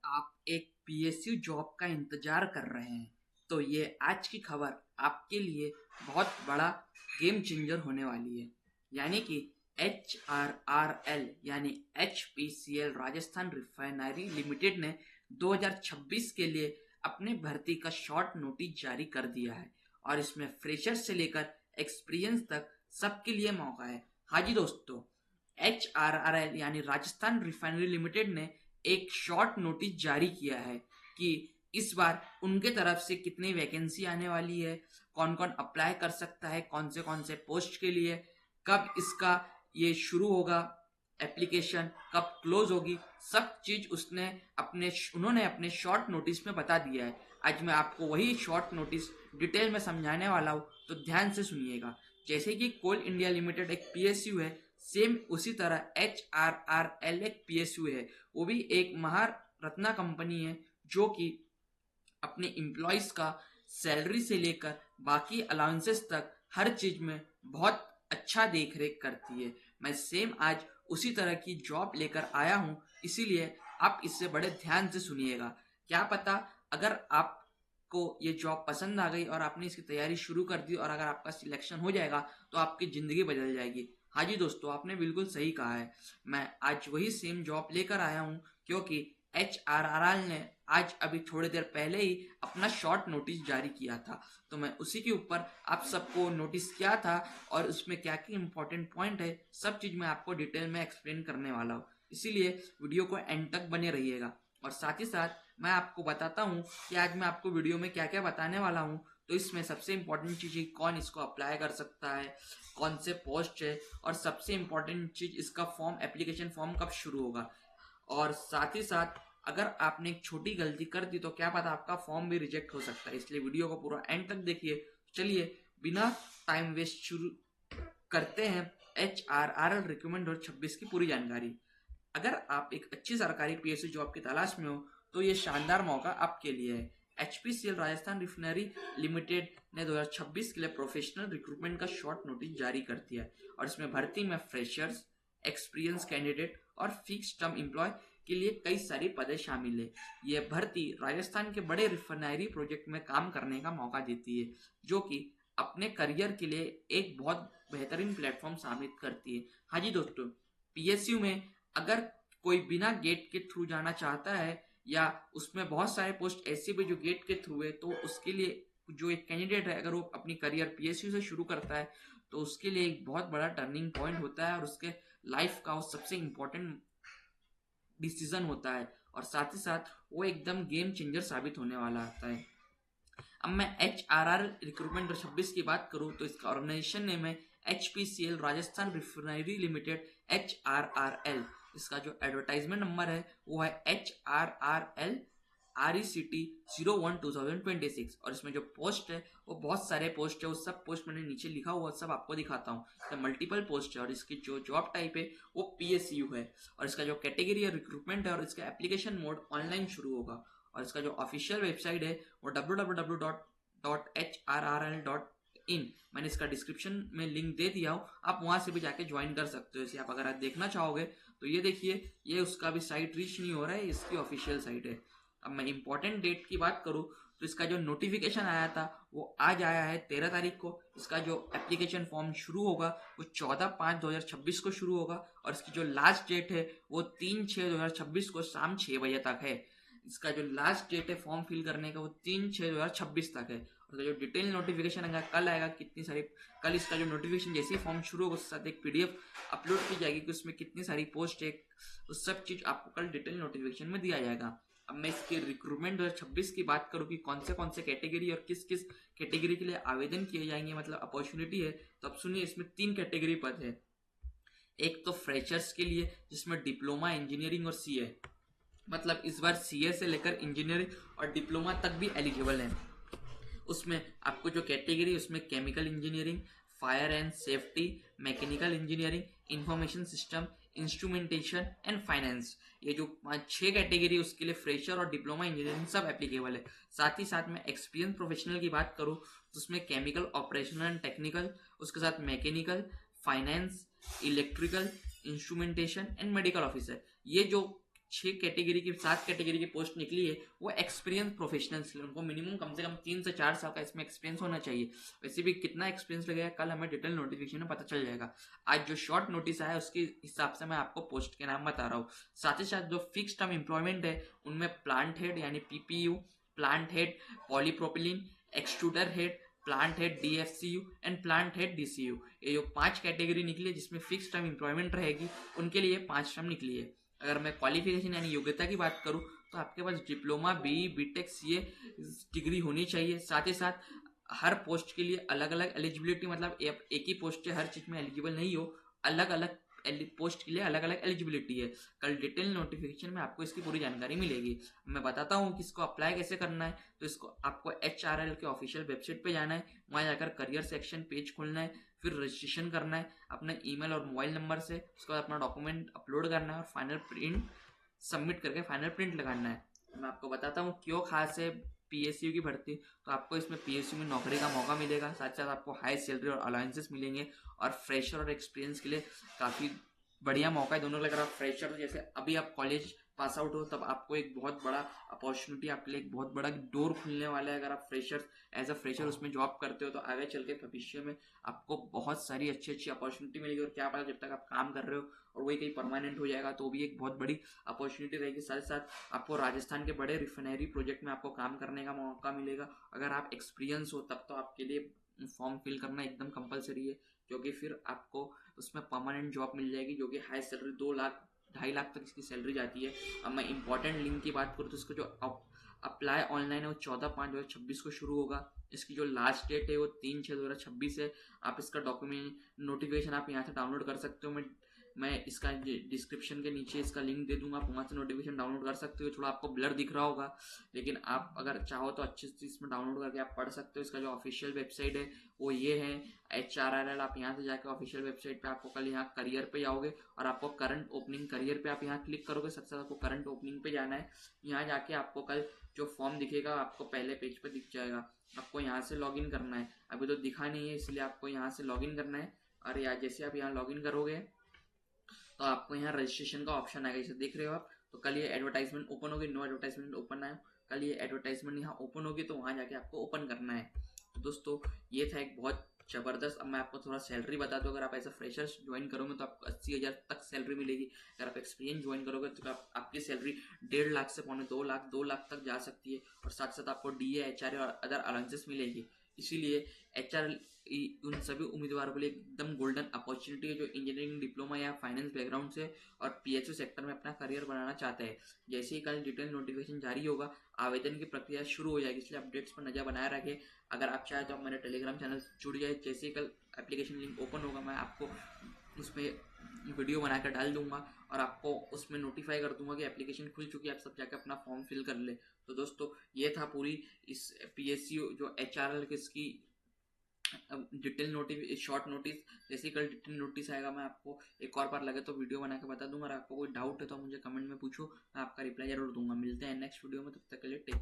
आप एक PSU job का इंतजार कर रहे हैं तो ये आज की खबर आपके लिए बहुत बड़ा गेम चेंजर होने वाली है। यानी कि HRRL यानी HPCL राजस्थान रिफाइनरी लिमिटेड ने 2026 के लिए अपने भर्ती का शॉर्ट नोटिस जारी कर दिया है और इसमें फ्रेशर से लेकर एक्सपीरियंस तक सबके लिए मौका है। हाँ जी दोस्तों, HRRL यानी राजस्थान रिफाइनरी लिमिटेड ने एक शॉर्ट नोटिस जारी किया है कि इस बार उनके तरफ से कितनी वैकेंसी आने वाली है, कौन कौन अप्लाई कर सकता है, कौन से पोस्ट के लिए, कब इसका ये शुरू होगा, एप्लीकेशन कब क्लोज होगी, सब चीज उन्होंने अपने शॉर्ट नोटिस में बता दिया है। आज मैं आपको वही शॉर्ट नोटिस डिटेल में समझाने वाला हूँ, तो ध्यान से सुनिएगा। जैसे कि कोल इंडिया लिमिटेड एक पीएसयू है, सेम उसी तरह HRRL एक पीएसयू है। वो भी एक महारत्ना कंपनी है जो कि अपने एम्प्लॉयज का सैलरी से लेकर बाकी अलाउंसेस तक हर चीज में बहुत अच्छा देख रेख करती है। मैं सेम आज उसी तरह की जॉब लेकर आया हूँ, इसीलिए आप इससे बड़े ध्यान से सुनिएगा। क्या पता अगर आपको ये जॉब पसंद आ गई और आपने इसकी तैयारी शुरू कर दी और अगर आपका सिलेक्शन हो जाएगा तो आपकी जिंदगी बदल जाएगी। हाँ जी दोस्तों, आपने बिल्कुल सही कहा है। मैं आज वही सेम जॉब लेकर आया हूँ क्योंकि HRRL ने आज अभी थोड़ी देर पहले ही अपना शॉर्ट नोटिस जारी किया था, तो मैं उसी के ऊपर आप सबको नोटिस किया था और उसमें क्या क्या इंपॉर्टेंट पॉइंट है सब चीज मैं आपको डिटेल में एक्सप्लेन करने वाला हूँ। इसीलिए वीडियो को एंड तक बने रहिएगा। और साथ ही साथ मैं आपको बताता हूँ कि आज मैं आपको वीडियो में क्या क्या बताने वाला हूँ। तो इसमें सबसे इम्पोर्टेंट चीज है कौन इसको अप्लाई कर सकता है, कौन से पोस्ट है, और सबसे इम्पोर्टेंट चीज इसका फॉर्म, एप्लीकेशन फॉर्म कब शुरू होगा। और साथ ही साथ अगर आपने एक छोटी गलती कर दी तो क्या पता आपका फॉर्म भी रिजेक्ट हो सकता है, इसलिए वीडियो को पूरा एंड तक देखिए। चलिए बिना टाइम वेस्ट शुरू करते हैं HRRL रिक्रूटमेंट 2026 की पूरी जानकारी। अगर आप एक अच्छी सरकारी पीएसयू जॉब की तलाश में हो तो ये शानदार मौका आपके लिए है। HPCL राजस्थान रिफाइनरी लिमिटेड ने 2026 के लिए प्रोफेशनल रिक्रूटमेंट का शॉर्ट नोटिस जारी कर दिया है और इसमें भर्ती में फ्रेशर्स, एक्सपीरियंस कैंडिडेट और फिक्स टर्म एम्प्लॉय के लिए कई सारी पदें शामिल है। यह भर्ती राजस्थान के बड़े रिफाइनरी प्रोजेक्ट में काम करने का मौका देती है, जो कि अपने करियर के लिए एक बहुत बेहतरीन प्लेटफॉर्म साबित करती है। हाँ जी दोस्तों, पीएसयू में अगर कोई बिना गेट के थ्रू जाना चाहता है या उसमें बहुत सारे पोस्ट ऐसे भी जो गेट के थ्रू है, तो उसके लिए जो एक कैंडिडेट है अगर वो अपनी करियर पीएसयू से शुरू करता है तो उसके लिए एक बहुत बड़ा टर्निंग पॉइंट होता है और उसके लाइफ का वो सबसे इम्पोर्टेंट डिसीजन होता है और साथ ही साथ वो एकदम गेम चेंजर साबित होने वाला आता है। अब मैं HRR रिक्रूटमेंट 2026 की बात करूं तो इसका ऑर्गेनाइजेशन नेम है HPCL Rajasthan refinery limited HRRL। इसका जो एडवर्टाइजमेंट नंबर है वो है HRRL RECT 01/2026 और इसमें जो पोस्ट है वो बहुत सारे पोस्ट है। वो सब पोस्ट मैंने नीचे लिखा हुआ सब आपको दिखाता हूँ। तो मल्टीपल पोस्ट है और इसकी जो जॉब टाइप है वो PSU है और इसका जो कैटेगरी है रिक्रूटमेंट है और इसका एप्लीकेशन मोड ऑनलाइन शुरू होगा। और इसका जो ऑफिशियल वेबसाइट है वो www.hrrl.in। मैंने इसका डिस्क्रिप्शन में लिंक दे दिया हूँ, आप वहां से भी जाके ज्वाइन कर सकते हो। इसे आप अगर आप देखना चाहोगे तो ये देखिए, ये उसका भी साइट रीच नहीं हो रहा है, इसकी ऑफिशियल साइट है। अब मैं इंपॉर्टेंट डेट की बात करूँ तो इसका जो नोटिफिकेशन आया था वो आज आया है 13 तारीख को। इसका जो एप्लीकेशन फॉर्म शुरू होगा वो 14/5/2026 को शुरू होगा और इसकी जो लास्ट डेट है वो 3/6/2026 को शाम 6 बजे तक है। इसका जो लास्ट डेट है फॉर्म फिल करने का वो 3/6/2026 तक है। और जो डिटेल नोटिफिकेशन आएगा कल आएगा, कितनी सारी, कल इसका जो नोटिफिकेशन जैसे ही फॉर्म शुरू होगा उसके साथ एक PDF अपलोड की जाएगी कि उसमें कितनी सारी पोस्ट है, उस सब चीज आपको कल डिटेल नोटिफिकेशन में दिया जाएगा। अब मैं इसके रिक्रूटमेंट 2026 की बात करूँ कि कौन से कैटेगरी और किस किस कैटेगरी के लिए आवेदन किए जाएंगे, मतलब अपॉर्चुनिटी है, तो अब सुनिए, इसमें 3 कैटेगरी पद है। एक तो फ्रेशर्स के लिए जिसमें डिप्लोमा इंजीनियरिंग और CA, मतलब इस बार CA से लेकर इंजीनियरिंग और डिप्लोमा तक भी एलिजिबल है। उसमें आपको जो कैटेगरी उसमें chemical engineering, fire and safety, mechanical engineering, information system, instrumentation and finance, ये जो 5-6 कैटेगरी उसके लिए फ्रेशर और डिप्लोमा इंजीनियरिंग सब एप्लीकेबल है। साथ ही साथ में एक्सपीरियंस प्रोफेशनल की बात करूँ तो उसमें केमिकल ऑपरेशनल एंड टेक्निकल, उसके साथ mechanical, finance, electrical, instrumentation and medical officer, ये जो 7 कैटेगरी की पोस्ट निकली है वो एक्सपीरियंस प्रोफेशनल्स, उनको मिनिमम कम से कम 3 से 4 साल का इसमें एक्सपीरियंस होना चाहिए। वैसे भी कितना एक्सपीरियंस लगेगा कल हमें डिटेल नोटिफिकेशन में पता चल जाएगा। आज जो शॉर्ट नोटिस आया उसके हिसाब से मैं आपको पोस्ट के नाम बता रहा हूँ। साथ ही साथ जो फिक्स टर्म एम्प्लॉयमेंट है उनमें प्लांट हेड यानी PPU, plant head polypropylene, extruder head, plant head DFCU and plant head DCU, ये जो 5 कैटेगरी निकली है जिसमें फिक्स टर्म एम्प्लॉयमेंट रहेगी उनके लिए 5 टर्म निकली है। अगर मैं क्वालिफिकेशन यानी योग्यता की बात करूं तो आपके पास diploma, BE, BTech, CA degree होनी चाहिए। साथ ही साथ हर पोस्ट के लिए अलग अलग एलिजिबिलिटी, मतलब एक ही पोस्ट से हर चीज में एलिजिबल नहीं हो, अलग अलग पोस्ट के लिए अलग अलग एलिजिबिलिटी है। कल डिटेल नोटिफिकेशन में आपको इसकी पूरी जानकारी मिलेगी। मैं बताता हूँ कि इसको अप्लाई कैसे करना है। तो इसको आपको HRL के ऑफिशियल वेबसाइट पे जाना है, वहाँ जाकर करियर सेक्शन पेज खोलना है, फिर रजिस्ट्रेशन करना है अपने ईमेल और मोबाइल नंबर से, उसके बाद अपना डॉक्यूमेंट अपलोड करना है और फाइनल प्रिंट सबमिट करके फाइनल प्रिंट लगाना है। मैं आपको बताता हूँ क्यों खास है PSU की भर्ती। तो आपको इसमें PSU में नौकरी का मौका मिलेगा, साथ साथ आपको हाई सैलरी और अलाउंसेस मिलेंगे और फ्रेशर और एक्सपीरियंस के लिए काफ़ी बढ़िया मौका है दोनों के लिए। अगर आप फ्रेशर जैसे अभी आप कॉलेज पास आउट हो तब आपको एक बहुत बड़ा अपॉर्चुनिटी, आपके लिए एक बहुत बड़ा डोर खुलने वाला है। अगर आप फ्रेशर एज अ फ्रेशर उसमें जॉब करते हो तो आगे चल के भविष्य में आपको बहुत सारी अच्छी अच्छी अपॉर्चुनिटी मिलेगी। और क्या पता जब तक आप काम कर रहे हो और वही कहीं परमानेंट हो जाएगा तो भी एक बहुत बड़ी अपॉर्चुनिटी रहेगी। साथ साथ आपको राजस्थान के बड़े रिफाइनरी प्रोजेक्ट में आपको काम करने का मौका मिलेगा। अगर आप एक्सपीरियंस हो तब तो आपके लिए फॉर्म फिल करना एकदम कंपलसरी है, क्योंकि फिर आपको उसमें परमानेंट जॉब मिल जाएगी जो कि हाई सैलरी 2 लाख 2.5 लाख तक इसकी सैलरी जाती है। अब मैं इंपॉर्टेंट लिंक की बात करूँ तो इसको जो अप्लाई ऑनलाइन है वो 14/5/2026 को शुरू होगा। इसकी जो लास्ट डेट है वो 3/6/2026 है। आप इसका डॉक्यूमेंट नोटिफिकेशन आप यहाँ से डाउनलोड कर सकते हो। मैं इसका डिस्क्रिप्शन के नीचे इसका लिंक दे दूंगा, आप वहाँ से नोटिफिकेशन डाउनलोड कर सकते हो। थोड़ा आपको ब्लर दिख रहा होगा लेकिन आप अगर चाहो तो अच्छे से इसमें डाउनलोड करके आप पढ़ सकते हो। इसका जो ऑफिशियल वेबसाइट है वो ये है HRRL। आप यहाँ से जाकर ऑफिशियल वेबसाइट पे आपको कल यहाँ करियर पे जाओगे और आपको करंट ओपनिंग करियर पे आप यहाँ क्लिक करोगे। सबसे ज़्यादा आपको करंट ओपनिंग पे जाना है। यहाँ जाके आपको कल जो फॉर्म दिखेगा आपको पहले पेज पे दिख जाएगा। आपको यहाँ से लॉगिन करना है, अभी तो दिखा नहीं है इसलिए आपको यहाँ से लॉगिन करना है। और यार जैसे आप यहाँ लॉगिन करोगे तो आपको यहाँ रजिस्ट्रेशन का ऑप्शन आएगा, जैसे देख रहे हो आप। तो कल ये एडवर्टाइजमेंट ओपन होगी, नो एडवर्टाइजमेंट ओपन है, कल ये एडवर्टाइजमेंट यहाँ ओपन होगी तो वहाँ जाके आपको ओपन करना है। तो दोस्तों ये था एक बहुत जबरदस्त। अब मैं आपको थोड़ा सैलरी बता दूं, अगर आप ऐसा फ्रेशर्स ज्वाइन करोगे तो आपको 80,000 तक सैलरी मिलेगी। अगर आप एक्सपीरियंस ज्वाइन करोगे तो आपकी सैलरी 1.5 लाख से 2 लाख तक जा सकती है। और साथ साथ आपको DA, HRA और अदर अलाउंसेस मिलेगी। इसीलिए HR उन सभी उम्मीदवारों के लिए एकदम गोल्डन अपॉर्चुनिटी है जो इंजीनियरिंग, डिप्लोमा या फाइनेंस बैकग्राउंड से और PSU सेक्टर में अपना करियर बनाना चाहते हैं। जैसे ही कल डिटेल नोटिफिकेशन जारी होगा आवेदन की प्रक्रिया शुरू हो जाएगी, इसलिए अपडेट्स पर नजर बनाए रखें। अगर आप चाहें तो आप मेरे टेलीग्राम चैनल से जुड़ जाए। जैसे ही कल एप्लीकेशन लिंक ओपन होगा मैं आपको उसमें वीडियो बनाकर डाल दूंगा और आपको उसमें नोटिफाई कर दूंगा कि एप्लीकेशन खुल चुकी है, आप सब जाकर अपना फॉर्म फिल कर ले। तो दोस्तों ये था पूरी इस PSU जो HRL किसकी डिटेल नोटिस शॉर्ट नोटिस। जैसे कल डिटेल नोटिस आएगा मैं आपको एक और बार लगे तो वीडियो बना के बता दूंगा। और आपको कोई डाउट है तो मुझे कमेंट में पूछो, मैं आपका रिप्लाई जरूर दूंगा। मिलते हैं नेक्स्ट वीडियो में, तब तक के लिए टेक